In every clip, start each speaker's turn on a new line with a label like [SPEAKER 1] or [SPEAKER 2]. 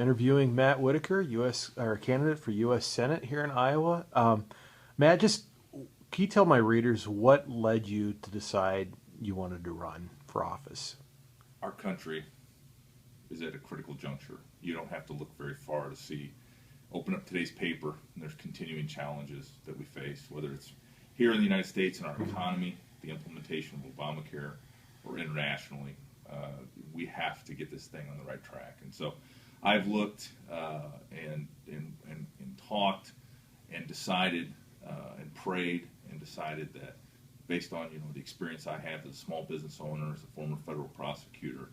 [SPEAKER 1] interviewing Matt Whitaker, U.S. or candidate for U.S. Senate here in Iowa. Matt, just can you tell my readers what led you to decide you wanted to run for office?
[SPEAKER 2] Our country is at a critical juncture. You don't have to look very far to see. Open up today's paper, and there's continuing challenges that we face, whether it's here in the United States in our economy, the implementation of Obamacare, or internationally. We have to get this thing on the right track. And so I've looked and talked and decided and prayed and decided that based on the experience I have as a small business owner, as a former federal prosecutor,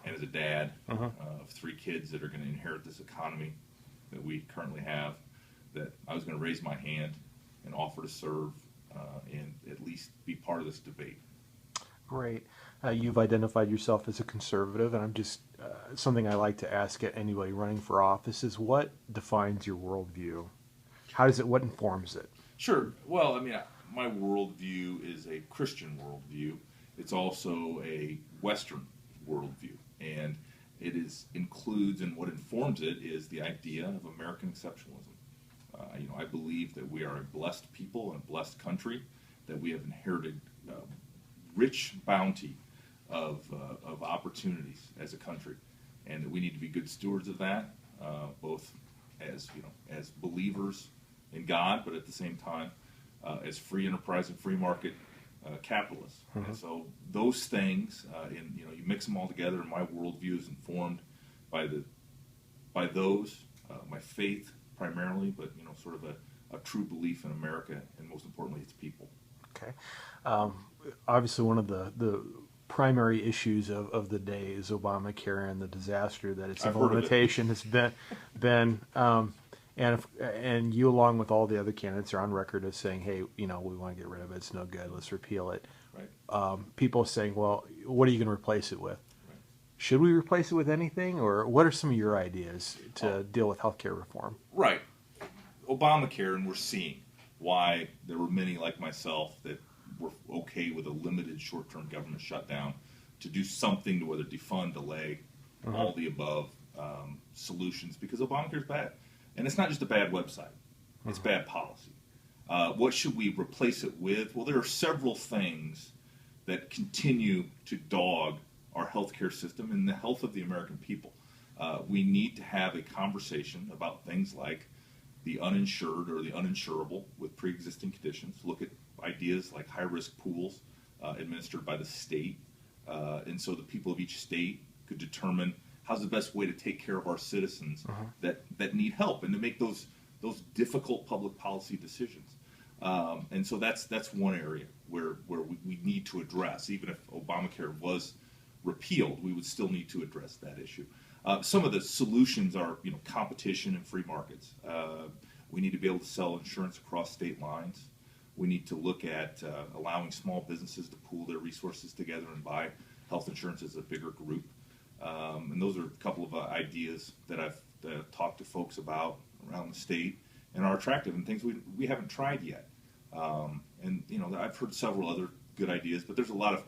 [SPEAKER 2] and as a dad of 3 kids that are going to inherit this economy that we currently have, that I was going to raise my hand and offer to serve and at least be part of this debate.
[SPEAKER 1] Great. You've identified yourself as a conservative, and I'm just something I like to ask at anybody running for office is what defines your worldview? What informs it?
[SPEAKER 2] Sure. Well, I mean, my worldview is a Christian worldview. It's also a Western worldview, and includes and what informs it is the idea of American exceptionalism. I believe that we are a blessed people and a blessed country, that we have inherited rich bounty of opportunities as a country, and that we need to be good stewards of that, both as believers in God, but at the same time as free enterprise and free market capitalists. And so those things, you mix them all together, and my worldview is informed by those, my faith primarily, but sort of a true belief in America, and most importantly, its people.
[SPEAKER 1] Okay. Obviously, one of the primary issues of the day is Obamacare and the disaster that its implementation has been. And you, along with all the other candidates, are on record as saying, "Hey, we want to get rid of it. It's no good. Let's repeal it."
[SPEAKER 2] Right.
[SPEAKER 1] People are saying, "Well, what are you going to replace it with?"
[SPEAKER 2] Right.
[SPEAKER 1] Should we replace it with anything, or what are some of your ideas to deal with healthcare reform?
[SPEAKER 2] Right. Obamacare, and we're seeing why there were many like myself that were okay with a limited short-term government shutdown to do something to whether defund, delay, all the above solutions, because Obamacare is bad. And it's not just a bad website. It's bad policy. What should we replace it with? Well, there are several things that continue to dog our healthcare system and the health of the American people. We need to have a conversation about things like the uninsured or the uninsurable with pre-existing conditions. Look at ideas like high-risk pools administered by the state. And so the people of each state could determine how's the best way to take care of our citizens that need help, and to make those difficult public policy decisions. And so that's one area where we need to address. Even if Obamacare was repealed, we would still need to address that issue. Some of the solutions are competition and free markets. We need to be able to sell insurance across state lines. We need to look at allowing small businesses to pool their resources together and buy health insurance as a bigger group. And those are a couple of ideas that I've talked to folks about around the state and are attractive, and things we haven't tried yet. And I've heard several other good ideas, but there's a lot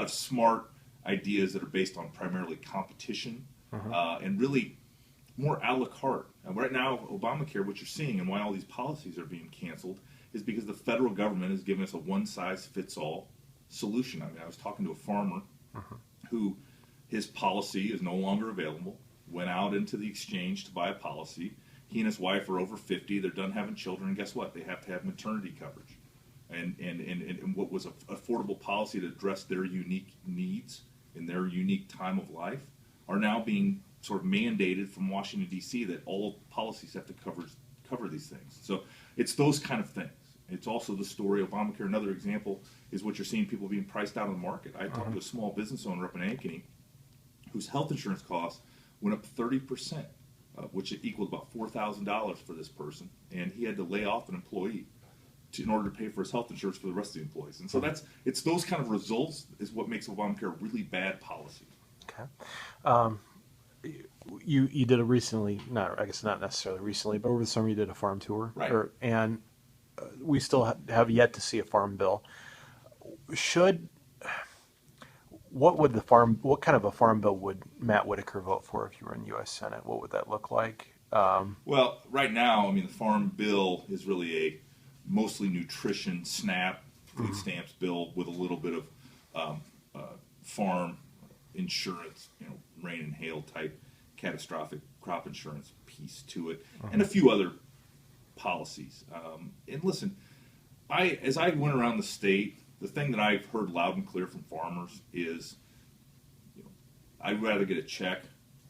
[SPEAKER 2] of smart ideas that are based on primarily competition and really more a la carte. And right now, Obamacare, what you're seeing and why all these policies are being canceled is because the federal government is giving us a one-size-fits-all solution. I mean, I was talking to a farmer who his policy is no longer available, went out into the exchange to buy a policy. He and his wife are over 50. They're done having children, and guess what? They have to have maternity coverage. And what was an affordable policy to address their unique needs in their unique time of life are now being sort of mandated from Washington, D.C. that all policies have to cover these things. So it's those kind of things. It's also the story of Obamacare. Another example is what you're seeing, people being priced out of the market. I talked to a small business owner up in Ankeny whose health insurance costs went up 30%, which equaled about $4,000 for this person, and he had to lay off an employee in order to pay for his health insurance for the rest of the employees. And so it's those kind of results is what makes Obamacare a really bad policy.
[SPEAKER 1] Okay. You did a recently, not necessarily recently, but over the summer you did a farm tour.
[SPEAKER 2] Right.
[SPEAKER 1] And we still have yet to see a farm bill. what kind of a farm bill would Matt Whitaker vote for if you were in the U.S. Senate? What would that look like?
[SPEAKER 2] Well, right now, I mean, the farm bill is really a mostly nutrition SNAP food stamps bill with a little bit of farm insurance, rain and hail type catastrophic crop insurance piece to it, and a few other policies. And listen, as I went around the state, the thing that I've heard loud and clear from farmers is, I'd rather get a check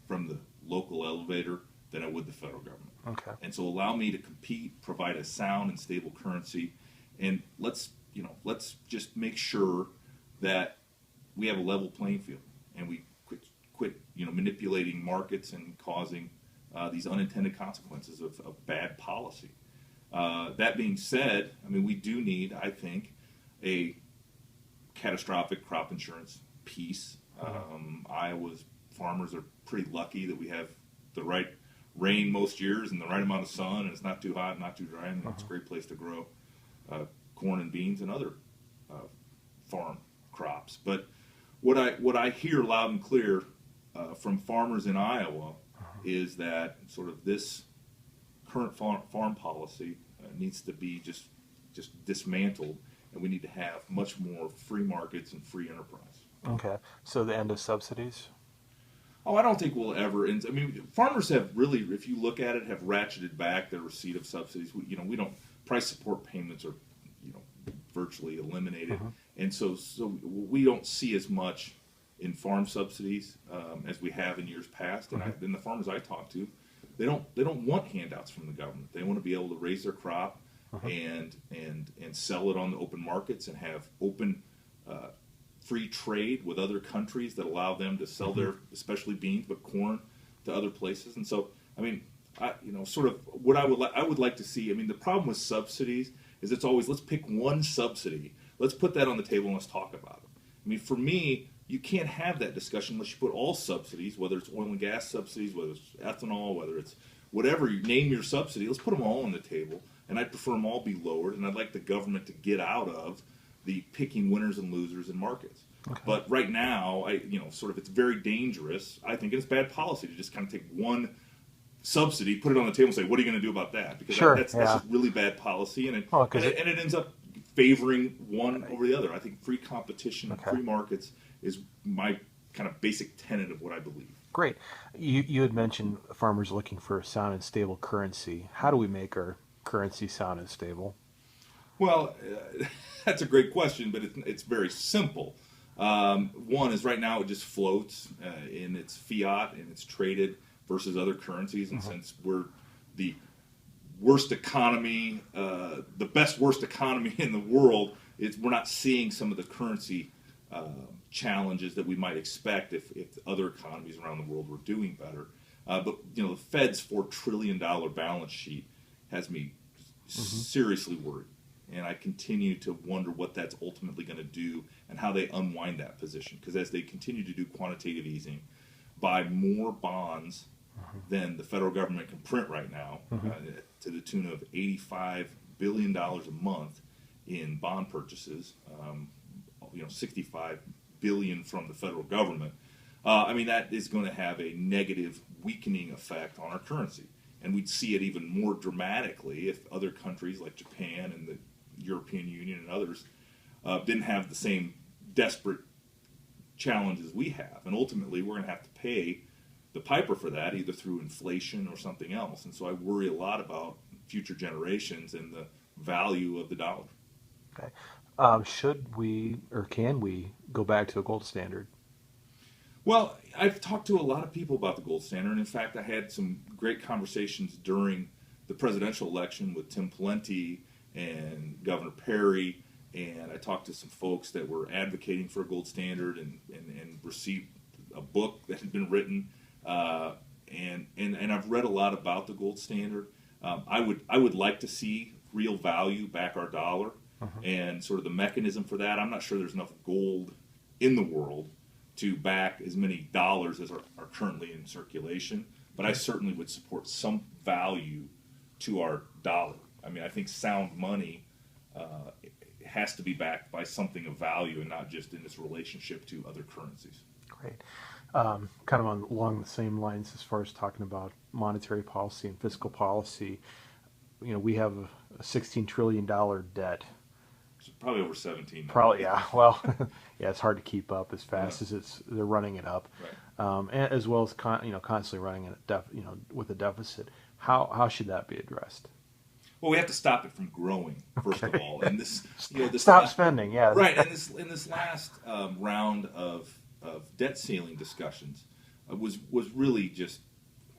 [SPEAKER 2] from the local elevator than I would the federal government.
[SPEAKER 1] Okay.
[SPEAKER 2] And so allow me to compete, provide a sound and stable currency, and let's just make sure that we have a level playing field, and we quit manipulating markets and causing these unintended consequences of bad policy. That being said, I mean, we do need, I think, a catastrophic crop insurance piece. Iowa's farmers are pretty lucky that we have the right rain most years and the right amount of sun, and it's not too hot, not too dry, and it's a great place to grow corn and beans and other farm crops. But what I hear loud and clear from farmers in Iowa is that sort of this current farm policy needs to be just dismantled, and we need to have much more free markets and free enterprise.
[SPEAKER 1] Okay. So the end of subsidies?
[SPEAKER 2] Oh, I don't think we'll ever. I mean, farmers have really, if you look at it, have ratcheted back their receipt of subsidies. We don't, price support payments are, virtually eliminated, and so we don't see as much in farm subsidies as we have in years past. And then the farmers I talk to, they don't want handouts from the government. They want to be able to raise their crop and sell it on the open markets and have open free trade with other countries that allow them to sell their, especially beans, but corn to other places. And so, I mean, sort of what I would like to see. I mean, the problem with subsidies is it's always, let's pick one subsidy, let's put that on the table and let's talk about it. I mean, for me, you can't have that discussion unless you put all subsidies, whether it's oil and gas subsidies, whether it's ethanol, whether it's whatever, you name your subsidy, let's put them all on the table. And I'd prefer them all be lowered, and I'd like the government to get out of the picking winners and losers in markets. Okay. But right now, it's very dangerous, I think, and it's bad policy to just kind of take one subsidy, put it on the table and say, what are you going to do about that? Because that's just really bad policy, and it ends up favoring one over the other. I think free competition and free markets is my kind of basic tenet of what I believe.
[SPEAKER 1] Great. You had mentioned farmers looking for a sound and stable currency. How do we make our currency sound and stable?
[SPEAKER 2] Well, that's a great question, but it's very simple. One is right now it just floats in its fiat and it's traded versus other currencies. And since we're the worst economy, the worst economy in the world, we're not seeing some of the currency challenges that we might expect if other economies around the world were doing better. But the Fed's $4 trillion balance sheet has me seriously worried. And I continue to wonder what that's ultimately going to do and how they unwind that position. Because as they continue to do quantitative easing, buy more bonds than the federal government can print right now, to the tune of $85 billion a month in bond purchases, $65 billion from the federal government. I mean, that is going to have a negative weakening effect on our currency. And we'd see it even more dramatically if other countries like Japan and the European Union and others didn't have the same desperate challenges we have. And ultimately, we're going to have to pay the piper for that, either through inflation or something else. And so I worry a lot about future generations and the value of the dollar.
[SPEAKER 1] Okay. Should we or can we go back to a gold standard?
[SPEAKER 2] Well, I've talked to a lot of people about the gold standard. And in fact, I had some great conversations during the presidential election with Tim Pawlenty and Governor Perry, and I talked to some folks that were advocating for a gold standard and received a book that had been written, and I've read a lot about the gold standard. I would like to see real value back our dollar, and sort of the mechanism for that. I'm not sure there's enough gold in the world to back as many dollars as are currently in circulation, but I certainly would support some value to our dollar. I mean, I think sound money has to be backed by something of value and not just in its relationship to other currencies.
[SPEAKER 1] Great. Kind of along the same lines as far as talking about monetary policy and fiscal policy, we have a $16 trillion debt.
[SPEAKER 2] It's probably over 17 now.
[SPEAKER 1] Probably, yeah. Well, yeah, it's hard to keep up as fast as they're running it up,
[SPEAKER 2] Right.
[SPEAKER 1] and as well as constantly running it with a deficit. How should that be addressed?
[SPEAKER 2] Well, we have to stop it from growing first of all, and this
[SPEAKER 1] stop spending, yeah.
[SPEAKER 2] Right, and this last round of debt ceiling discussions was really just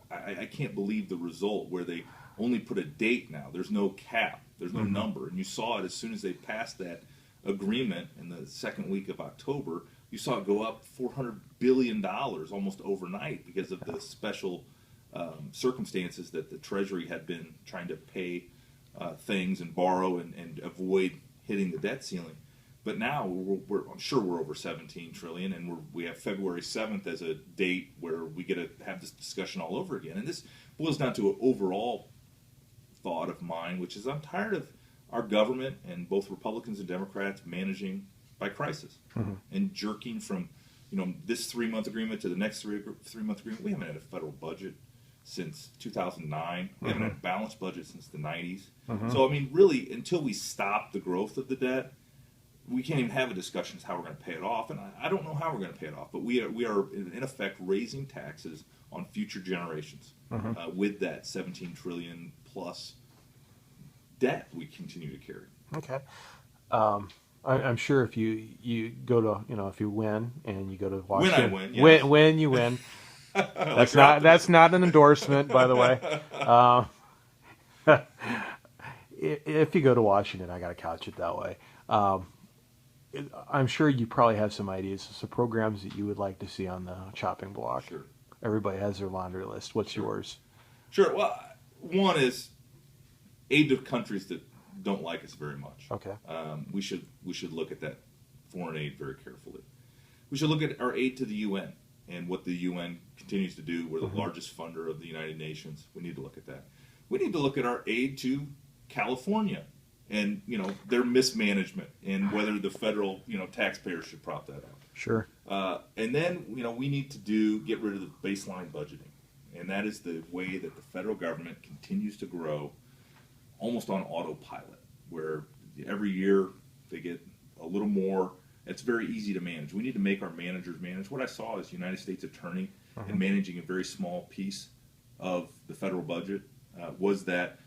[SPEAKER 2] I can't believe the result where they only put a date now. There's no cap. There's no number. And you saw it as soon as they passed that agreement in the second week of October. You saw it go up $400 billion almost overnight because of the special circumstances that the Treasury had been trying to pay things and borrow and avoid hitting the debt ceiling. But now I'm sure we're over 17 trillion, and we have February 7th as a date where we get to have this discussion all over again. And this boils down to an overall thought of mine, which is I'm tired of our government and both Republicans and Democrats managing by crisis and jerking from this 3-month agreement to the next 3-month agreement. We haven't had a federal budget since 2009. We haven't had a balanced budget since the 90s. So I mean, really, until we stop the growth of the debt, we can't even have a discussion as how we're going to pay it off. And I don't know how we're going to pay it off, but we are in effect raising taxes on future generations with that 17 trillion plus debt we continue to carry.
[SPEAKER 1] Okay. I'm sure if you go to if you win and you go to Washington,
[SPEAKER 2] when I win, yes.
[SPEAKER 1] when you win, that's not an endorsement, by the way. If you go to Washington, I got to couch it that way. I'm sure you probably have some ideas, some programs that you would like to see on the chopping block.
[SPEAKER 2] Sure.
[SPEAKER 1] Everybody has their laundry list. What's yours?
[SPEAKER 2] Sure. Well, one is aid to countries that don't like us very much.
[SPEAKER 1] Okay.
[SPEAKER 2] We should look at that foreign aid very carefully. We should look at our aid to the UN and what the UN continues to do. We're the largest funder of the United Nations. We need to look at that. We need to look at our aid to California and their mismanagement and whether the federal taxpayers should prop that up.
[SPEAKER 1] Sure.
[SPEAKER 2] And then we need to get rid of the baseline budgeting, and that is the way that the federal government continues to grow almost on autopilot, where every year they get a little more. It's very easy to manage. We need to make our managers manage. What I saw as United States Attorney and managing a very small piece of the federal budget was that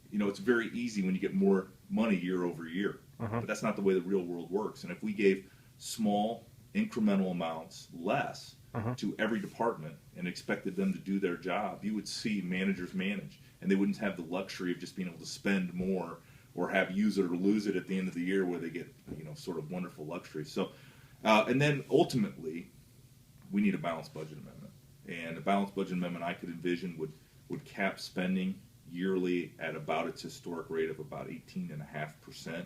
[SPEAKER 2] it's very easy when you get more money year over year. But that's not the way the real world works. And if we gave small incremental amounts less to every department and expected them to do their job, you would see managers manage, and they wouldn't have the luxury of just being able to spend more or have use it or lose it at the end of the year where they get sort of wonderful luxury. So and then ultimately we need a balanced budget amendment, and a balanced budget amendment I could envision would cap spending yearly at about its historic rate of about 18.5%.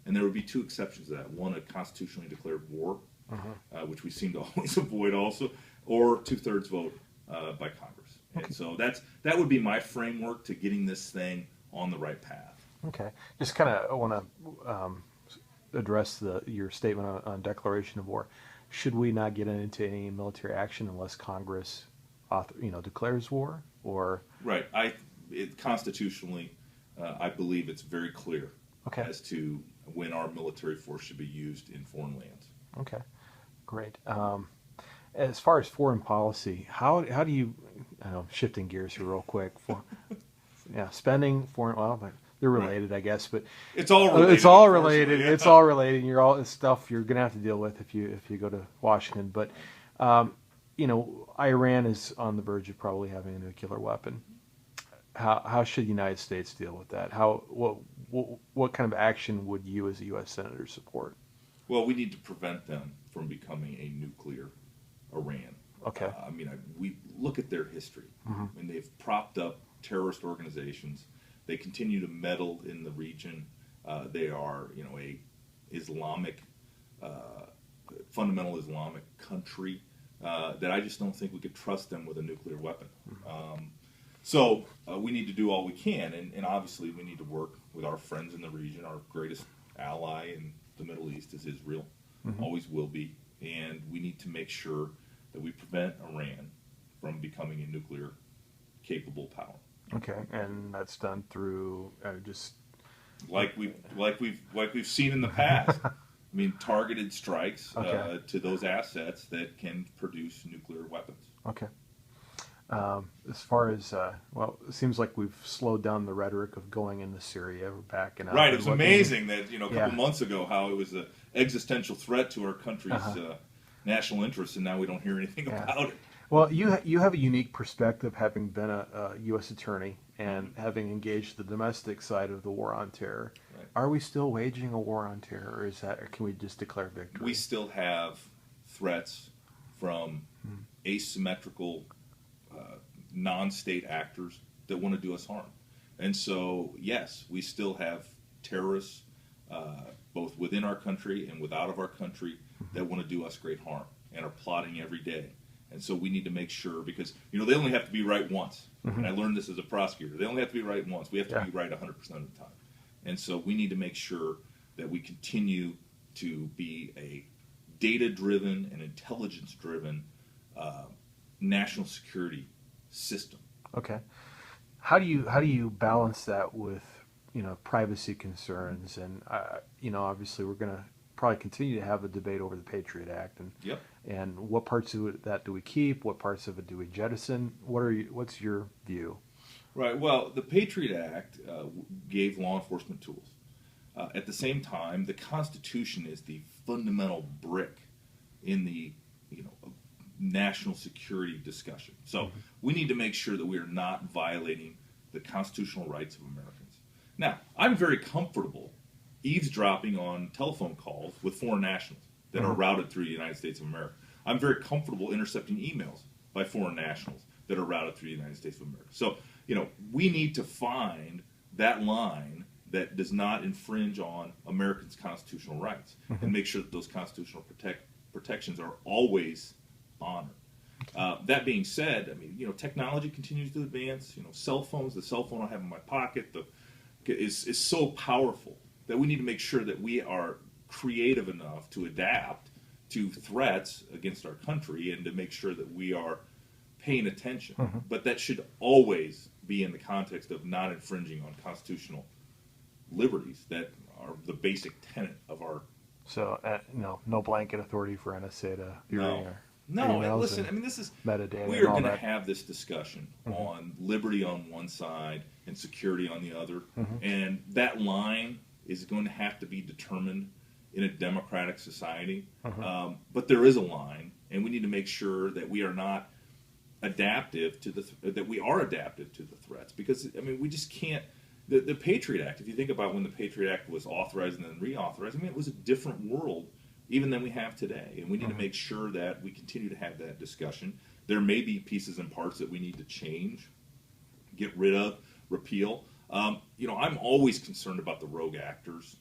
[SPEAKER 2] And there would be two exceptions to that. One, a constitutionally declared war, which we seem to always avoid also, or 2/3 vote by Congress. Okay. And so that would be my framework to getting this thing on the right path.
[SPEAKER 1] Okay. Just kind of want to address your statement on declaration of war. Should we not get into any military action unless Congress declares war? Or
[SPEAKER 2] right. Constitutionally, I believe it's very clear as to when our military force should be used in foreign lands.
[SPEAKER 1] Okay, great. As far as foreign policy, how do you? Shifting gears here real quick. Spending foreign. Well, they're related, I guess, but
[SPEAKER 2] it's all related.
[SPEAKER 1] It's all related. Yeah. It's all related. It's stuff you're going to have to deal with if you go to Washington. But Iran is on the verge of probably having a nuclear weapon. How should the United States deal with that? What kind of action would you as a U.S. Senator support?
[SPEAKER 2] Well, we need to prevent them from becoming a nuclear Iran.
[SPEAKER 1] Okay.
[SPEAKER 2] We look at their history. And they've propped up terrorist organizations. They continue to meddle in the region. They are, a Islamic, fundamental Islamic country that I just don't think we could trust them with a nuclear weapon. So we need to do all we can, and obviously we need to work with our friends in the region, our greatest ally and the Middle East is Israel, always will be, and we need to make sure that we prevent Iran from becoming a nuclear capable power.
[SPEAKER 1] Okay, and that's done through just
[SPEAKER 2] like we've seen in the past. I mean, targeted strikes to those assets that can produce nuclear weapons.
[SPEAKER 1] Okay. As far as well, it seems like we've slowed down the rhetoric of going into Syria. We're backing up.
[SPEAKER 2] Right. It was amazing that a couple months ago how it was an existential threat to our country's national interests, and now we don't hear anything about it.
[SPEAKER 1] Well, you have a unique perspective, having been a U.S. attorney and having engaged the domestic side of the war on terror.
[SPEAKER 2] Right.
[SPEAKER 1] Are we still waging a war on terror, or can we just declare victory?
[SPEAKER 2] We still have threats from asymmetrical non-state actors that want to do us harm. And so, yes, we still have terrorists, both within our country and without of our country, that want to do us great harm and are plotting every day. And so we need to make sure, because, they only have to be right once. And I learned this as a prosecutor. They only have to be right once. We have to be right 100% of the time. And so we need to make sure that we continue to be a data-driven and intelligence-driven national security system.
[SPEAKER 1] Okay. How do you balance that with privacy concerns, and obviously we're going to probably continue to have a debate over the Patriot Act, and what parts of that do we keep, what parts of it do we jettison? What's your view?
[SPEAKER 2] Right. Well, the Patriot Act gave law enforcement tools. At the same time, the Constitution is the fundamental brick in the national security discussion. So we need to make sure that we are not violating the constitutional rights of Americans. Now, I'm very comfortable eavesdropping on telephone calls with foreign nationals that are routed through the United States of America. I'm very comfortable intercepting emails by foreign nationals that are routed through the United States of America. So, we need to find that line that does not infringe on Americans' constitutional rights and make sure that those constitutional protections are always honored. That being said, I mean, technology continues to advance. Cell phones, the cell phone I have in my pocket, is so powerful that we need to make sure that we are creative enough to adapt to threats against our country and to make sure that we are paying attention. But that should always be in the context of not infringing on constitutional liberties that are the basic tenet of our.
[SPEAKER 1] So, no blanket authority for NSA to hearing
[SPEAKER 2] No, listen, I mean, this is
[SPEAKER 1] metadata.
[SPEAKER 2] We are going to have this discussion on liberty on one side and security on the other, and that line is going to have to be determined in a democratic society. But there is a line, and we need to make sure that we are not adaptive to that we are adaptive to the threats, because I mean, we just can't. The Patriot Act, if you think about when the Patriot Act was authorized and then reauthorized, I mean, it was a different world even than we have today. And we need to make sure that we continue to have that discussion. There may be pieces and parts that we need to change, get rid of, repeal. I'm always concerned about the rogue actors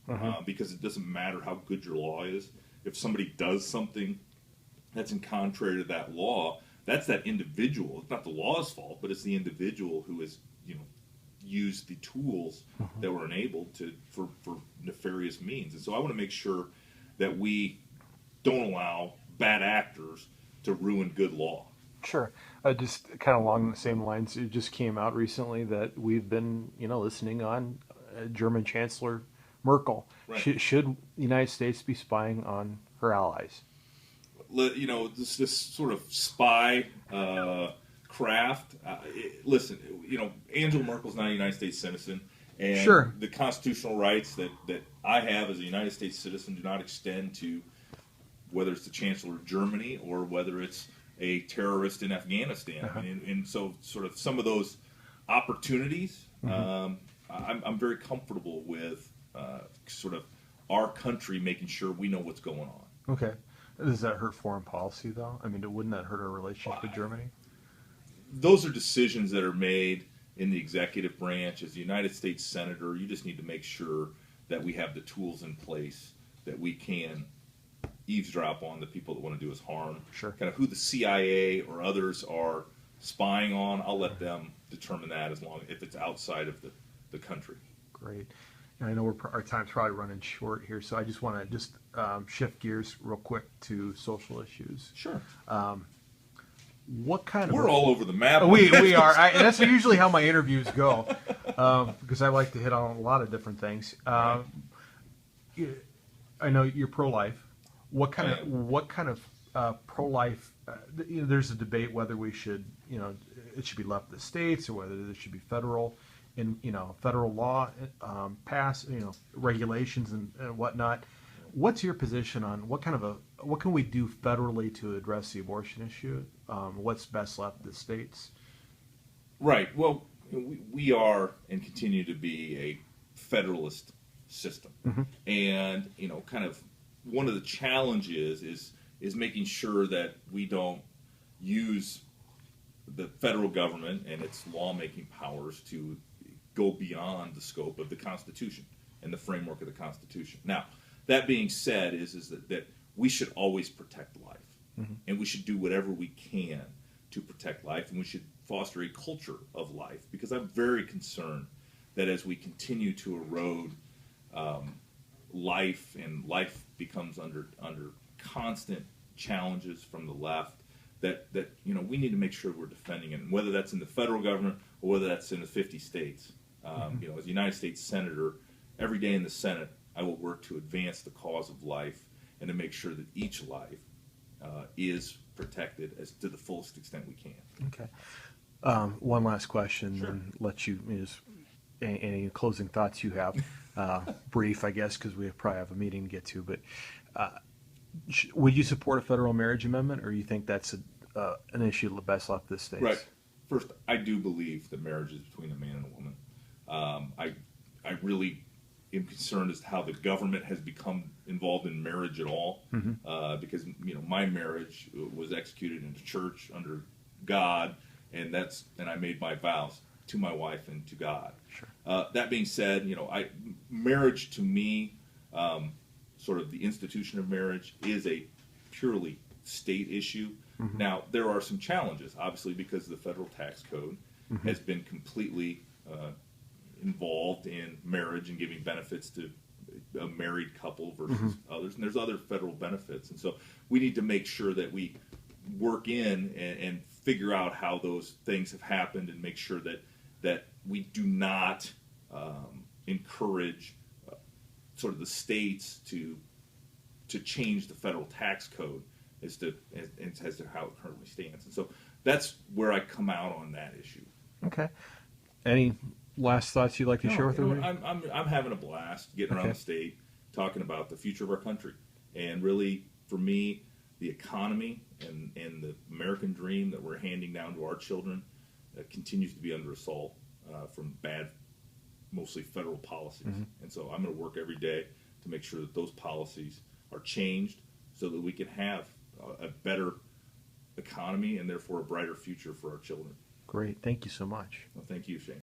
[SPEAKER 2] because it doesn't matter how good your law is. If somebody does something that's in contrary to that law, that's that individual. It's not the law's fault, but it's the individual who has, used the tools that were enabled for nefarious means. And so I want to make sure that we don't allow bad actors to ruin good law.
[SPEAKER 1] Sure. Just kind of along the same lines, it just came out recently that we've been, listening on German Chancellor Merkel.
[SPEAKER 2] Right.
[SPEAKER 1] Should the United States be spying on her allies?
[SPEAKER 2] This sort of spy craft. Listen, Angela Merkel's not a United States citizen. And the constitutional rights that I have as a United States citizen do not extend to whether it's the Chancellor of Germany or whether it's a terrorist in Afghanistan. And so sort of some of those opportunities, I'm very comfortable with sort of our country making sure we know what's going on.
[SPEAKER 1] Okay. Does that hurt foreign policy, though? I mean, wouldn't that hurt our relationship with Germany?
[SPEAKER 2] Those are decisions that are made in the executive branch. As a United States Senator, you just need to make sure that we have the tools in place that we can eavesdrop on the people that want to do us harm.
[SPEAKER 1] Sure.
[SPEAKER 2] Kind of who the CIA or others are spying on, I'll let them determine that if it's outside of the country.
[SPEAKER 1] Great. I know our time's probably running short here, so I just want to shift gears real quick to social issues.
[SPEAKER 2] Sure.
[SPEAKER 1] What kind of...
[SPEAKER 2] We're all over the map.
[SPEAKER 1] We are. And that's usually how my interviews go, because I like to hit on a lot of different things.
[SPEAKER 2] Right.
[SPEAKER 1] I know you're pro-life. What kind of pro-life? There's a debate whether we should, it should be left to the states or whether there should be federal law pass, regulations and whatnot. What's your position on what can we do federally to address the abortion issue? What's best left to the states?
[SPEAKER 2] Right. Well, we are and continue to be a federalist system, and kind of one of the challenges is making sure that we don't use the federal government and its lawmaking powers to go beyond the scope of the Constitution and the framework of the Constitution. Now, that being said, is that we should always protect life, and we should do whatever we can to protect life, and we should foster a culture of life, because I'm very concerned that as we continue to erode life, and life becomes under constant challenges from the left, that we need to make sure we're defending it, and whether that's in the federal government or whether that's in the 50 states. As a United States Senator, every day in the Senate, I will work to advance the cause of life and to make sure that each life is protected as to the fullest extent we can.
[SPEAKER 1] Okay. One last question,
[SPEAKER 2] Sure.
[SPEAKER 1] and let you just any closing thoughts you have. Brief, I guess, because we probably have a meeting to get to. But would you support a federal marriage amendment, or you think that's an issue best left to the states?
[SPEAKER 2] Right. First, I do believe that marriage is between a man and a woman. I really am concerned as to how the government has become involved in marriage at all, because my marriage was executed in the church under God, and I made my vows to my wife and to God.
[SPEAKER 1] Sure.
[SPEAKER 2] That being said, marriage to me, sort of the institution of marriage, is a purely state issue. Now, there are some challenges, obviously, because the federal tax code has been completely involved in marriage and giving benefits to a married couple versus others. And there's other federal benefits. And so we need to make sure that we work in and figure out how those things have happened, and make sure that we do not encourage sort of the states to change the federal tax code as to how it currently stands. And so that's where I come out on that issue.
[SPEAKER 1] Okay. Any last thoughts you'd like to share with me?
[SPEAKER 2] I'm having a blast getting around the state, talking about the future of our country. And really, for me, the economy and the American dream that we're handing down to our children continues to be under assault from bad, mostly federal policies. And so I'm going to work every day to make sure that those policies are changed so that we can have a better economy and therefore a brighter future for our children.
[SPEAKER 1] Great. Thank you so much.
[SPEAKER 2] Well, thank you, Shane.